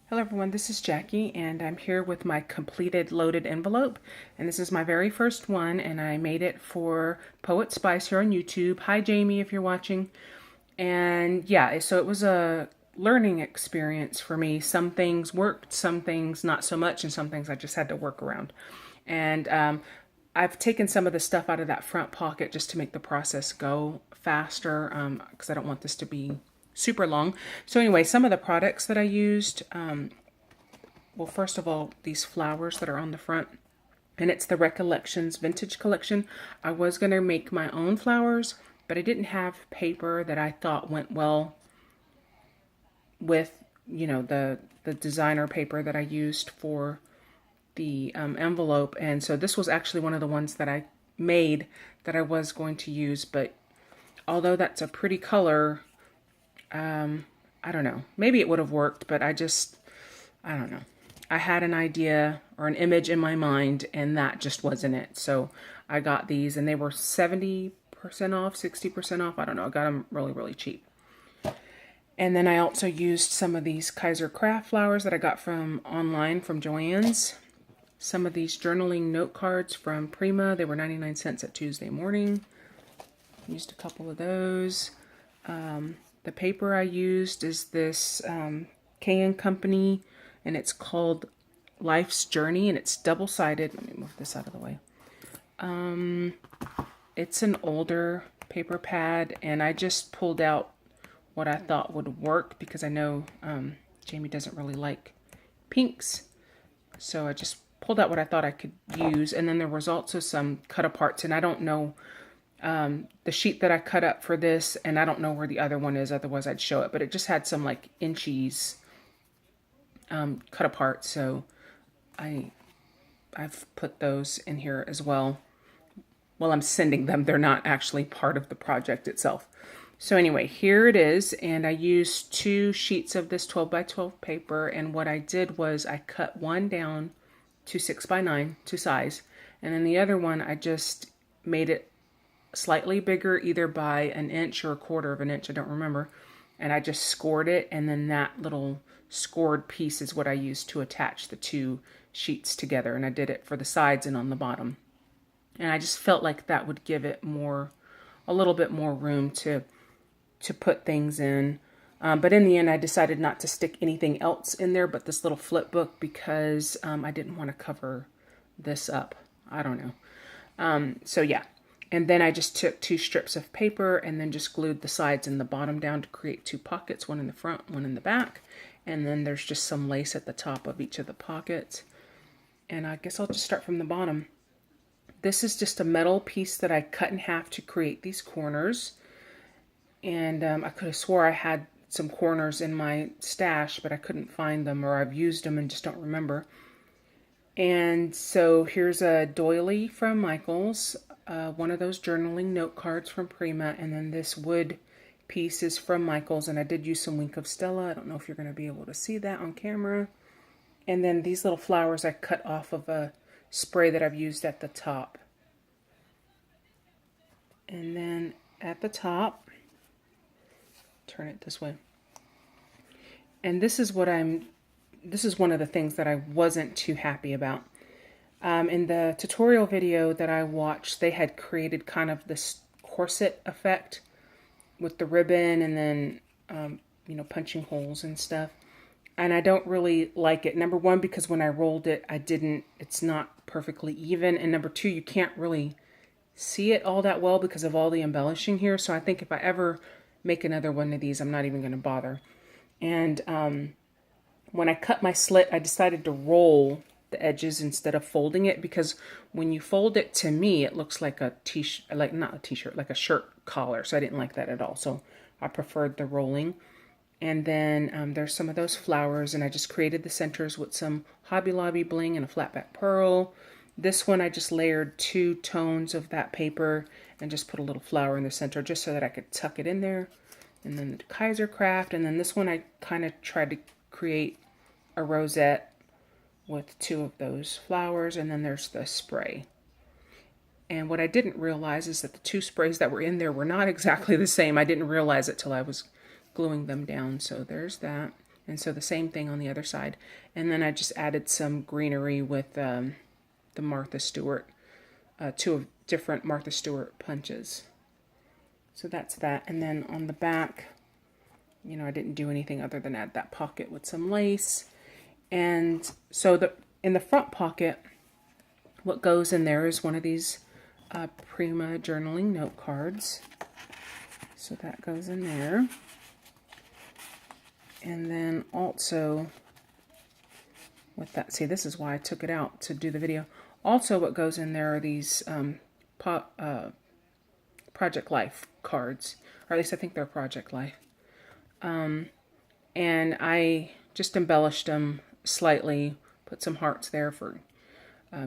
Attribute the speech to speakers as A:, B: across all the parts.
A: Hello everyone, this is Jackie and I'm here with my completed loaded envelope, and this is my very first one and I made it for poetspice here on YouTube. Hi Jamie if you're watching. And yeah, so it was a learning experience for me. Some things worked, some things not so much, and some things I just had to work around. And I've taken some of the stuff out of that front pocket just to make the process go faster, because I don't want this to be super long. So anyway, some of the products that I used, well, first of all, these flowers that are on the front, and it's the Recollections Vintage Collection. I was going to make my own flowers, but I didn't have paper that I thought went well with, the designer paper that I used for the envelope. And so this was actually one of the ones that I made that I was going to use, but although that's a pretty color, I don't know, maybe it would have worked, but I don't know. I had an idea or an image in my mind and that just wasn't it. So I got these and they were 70% off, 60% off. I don't know. I got them really, really cheap. And then I also used some of these Kaiser craft flowers that I got from online from Joann's. Some of these journaling note cards from Prima. They were 99 cents at Tuesday morning. Used a couple of those. The paper I used is this K & Company, and it's called Life's Journey, and it's double-sided. Let me move this out of the way. It's an older paper pad, and I just pulled out what I thought would work because I know Jamie doesn't really like pinks. So I just pulled out what I thought I could use, and then there was also some cut-aparts, and I don't know the sheet that I cut up for this, and I don't know where the other one is, otherwise I'd show it, but it just had some like inchies cut apart, so I've put those in here as well. Well, I'm sending them. They're not actually part of the project itself. So anyway, here it is, and I used 2 sheets of this 12 by 12 paper, and what I did was I cut one down to 6 by 9 to size, and then the other one I just made it slightly bigger, either by an inch or a quarter of an inch, I don't remember, and I just scored it, and then that little scored piece is what I used to attach the 2 sheets together, and I did it for the sides and on the bottom, and I just felt like that would give it a little bit more room to put things in. But in the end, I decided not to stick anything else in there but this little flip book because I didn't want to cover this up. I don't know. So yeah. And then I just took 2 strips of paper and then just glued the sides and the bottom down to create 2 pockets, one in the front, one in the back. And then there's just some lace at the top of each of the pockets. And I guess I'll just start from the bottom. This is just a metal piece that I cut in half to create these corners. And I could have swore I had some corners in my stash, but I couldn't find them, or I've used them and just don't remember. And so here's a doily from Michael's, one of those journaling note cards from Prima, and then this wood piece is from Michael's, and I did use some Wink of Stella. I don't know if you're going to be able to see that on camera. And then these little flowers I cut off of a spray that I've used at the top. And then at the top, turn it this way. And this is one of the things that I wasn't too happy about. In the tutorial video that I watched, they had created kind of this corset effect with the ribbon and then, punching holes and stuff. And I don't really like it. Number one, because when I rolled it, it's not perfectly even. And number two, you can't really see it all that well because of all the embellishing here. So I think if I ever make another one of these, I'm not even going to bother. And when I cut my slit, I decided to roll the edges instead of folding it, because when you fold it, to me, it looks like a t-shirt, like a shirt collar. So I didn't like that at all. So I preferred the rolling. And then there's some of those flowers, and I just created the centers with some Hobby Lobby bling and a flat back pearl. This one I just layered 2 tones of that paper and just put a little flower in the center just so that I could tuck it in there. And then the Kaiser craft, and then this one I kind of tried to create a rosette with 2 of those flowers, and then there's the spray. And what I didn't realize is that the 2 sprays that were in there were not exactly the same. I didn't realize it till I was gluing them down. So there's that. And so the same thing on the other side. And then I just added some greenery with the Martha Stewart, two different Martha Stewart punches. So that's that. And then on the back, you know, I didn't do anything other than add that pocket with some lace. And so in the front pocket, what goes in there is one of these Prima journaling note cards. So that goes in there. And then also with that, see, this is why I took it out to do the video. Also what goes in there are these Project Life cards, or at least I think they're Project Life. And I just embellished them slightly, put some hearts there for,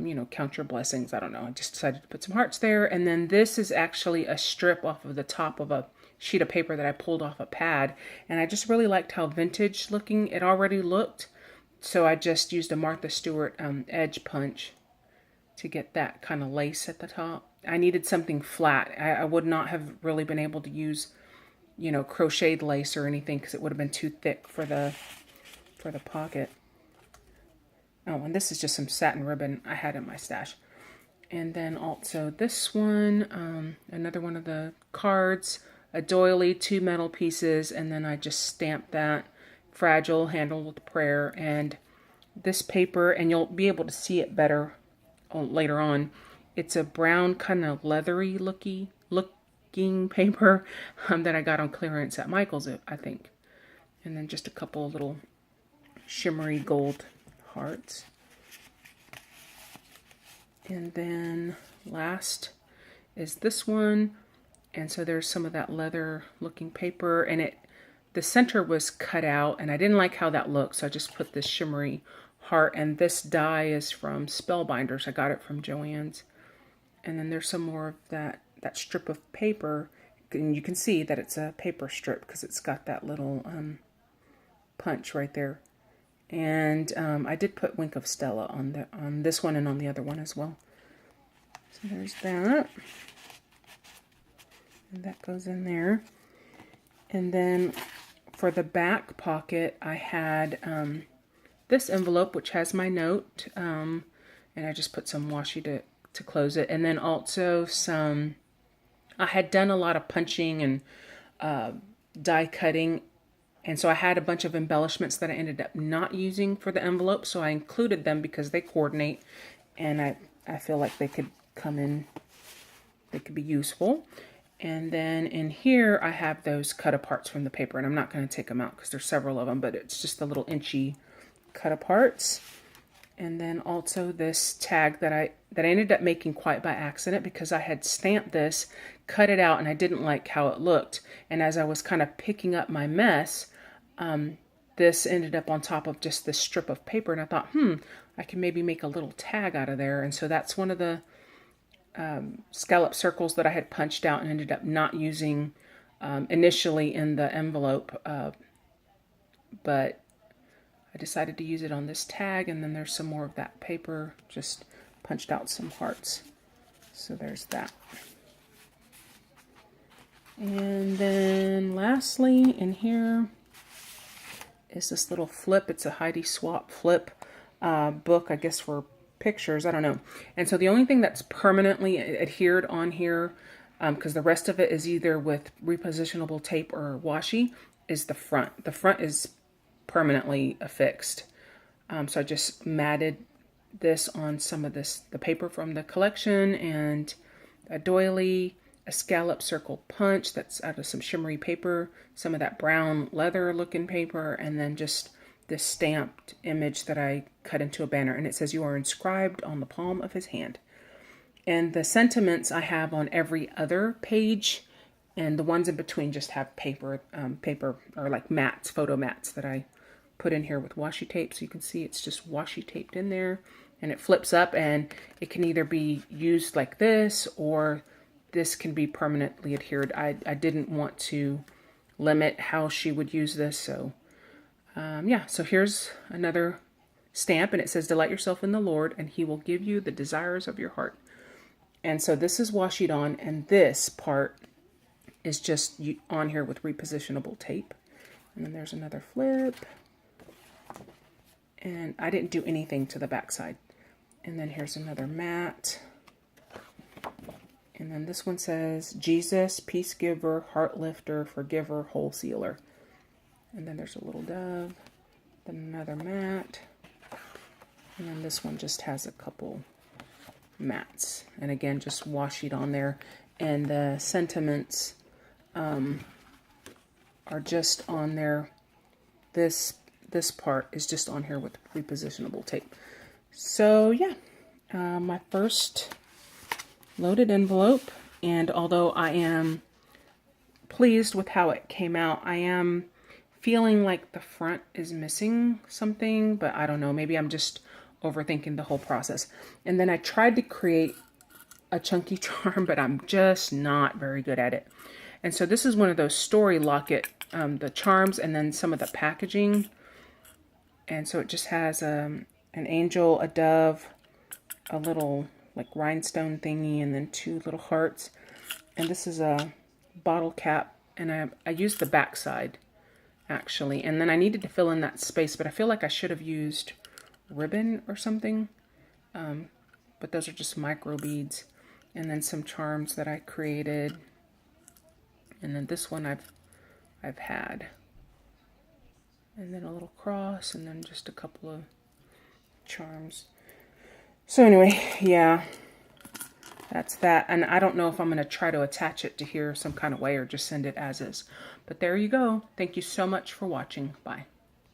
A: you know, count your blessings. I don't know. I just decided to put some hearts there. And then this is actually a strip off of the top of a sheet of paper that I pulled off a pad. And I just really liked how vintage looking it already looked. So I just used a Martha Stewart edge punch to get that kind of lace at the top. I needed something flat. I would not have really been able to use, you know, crocheted lace or anything because it would have been too thick for the pocket. Oh, and this is just some satin ribbon I had in my stash. And then also this one, another one of the cards, a doily, 2 metal pieces, and then I just stamped that fragile, handled with prayer. And this paper, and you'll be able to see it better later on, it's a brown kind of leathery looking paper that I got on clearance at Michael's, I think. And then just a couple of little shimmery gold hearts. And then last is this one. And so there's some of that leather looking paper, and the center was cut out and I didn't like how that looked. So I just put this shimmery heart, and this die is from Spellbinders. I got it from Joann's. And then there's some more of that strip of paper, and you can see that it's a paper strip because it's got that little punch right there. And I did put Wink of Stella on this one and on the other one as well. So there's that. And that goes in there. And then for the back pocket, I had this envelope, which has my note. And I just put some washi to close it. And then also I had done a lot of punching and die cutting. And so I had a bunch of embellishments that I ended up not using for the envelope. So I included them because they coordinate. And I feel like they could come in, they could be useful. And then in here, I have those cut aparts from the paper. And I'm not going to take them out because there's several of them. But it's just the little inchy cut aparts. And then also this tag that I ended up making quite by accident because I had stamped this, cut it out, and I didn't like how it looked. And as I was kind of picking up my mess, this ended up on top of just this strip of paper. And I thought, I can maybe make a little tag out of there. And so that's one of the scallop circles that I had punched out and ended up not using initially in the envelope. But I decided to use it on this tag, and then there's some more of that paper, just punched out some hearts. So there's that. And then lastly in here is this little flip. It's a Heidi Swapp flip book, I guess for pictures, I don't know. And so the only thing that's permanently adhered on here, because the rest of it is either with repositionable tape or washi, is the front. The front is permanently affixed. So I just matted this on some of the paper from the collection, and a doily, a scallop circle punch that's out of some shimmery paper, some of that brown leather looking paper, and then just this stamped image that I cut into a banner. And it says, "You are inscribed on the palm of his hand." And the sentiments I have on every other page, and the ones in between just have paper or like mats, photo mats that I put in here with washi tape. So you can see it's just washi taped in there, and it flips up, and it can either be used like this or this can be permanently adhered. I didn't want to limit how she would use this. So yeah, so here's another stamp, and it says, "Delight yourself in the Lord, and he will give you the desires of your heart." And so this is washied on, and this part is just on here with repositionable tape. And then there's another flip. And I didn't do anything to the back side. And then here's another mat. And then this one says, Jesus, peace giver, heart lifter, forgiver, hole sealer. And then there's a little dove. Then another mat. And then this one just has a couple mats. And again, just washi on there. And the sentiments are just on there. This part is just on here with repositionable tape. So yeah, my first loaded envelope. And although I am pleased with how it came out, I am feeling like the front is missing something, but I don't know. Maybe I'm just overthinking the whole process. And then I tried to create a chunky charm, but I'm just not very good at it. And so this is one of those story locket, the charms, and then some of the packaging. And so it just has an angel, a dove, a little like rhinestone thingy, and then two little hearts. And this is a bottle cap, and I used the back side actually. And then I needed to fill in that space, but I feel like I should have used ribbon or something. But those are just micro beads. And then some charms that I created. And then this one I've had. And then a little cross, and then just a couple of charms. So anyway, yeah, that's that. And I don't know if I'm going to try to attach it to here some kind of way or just send it as is. But there you go. Thank you so much for watching. Bye.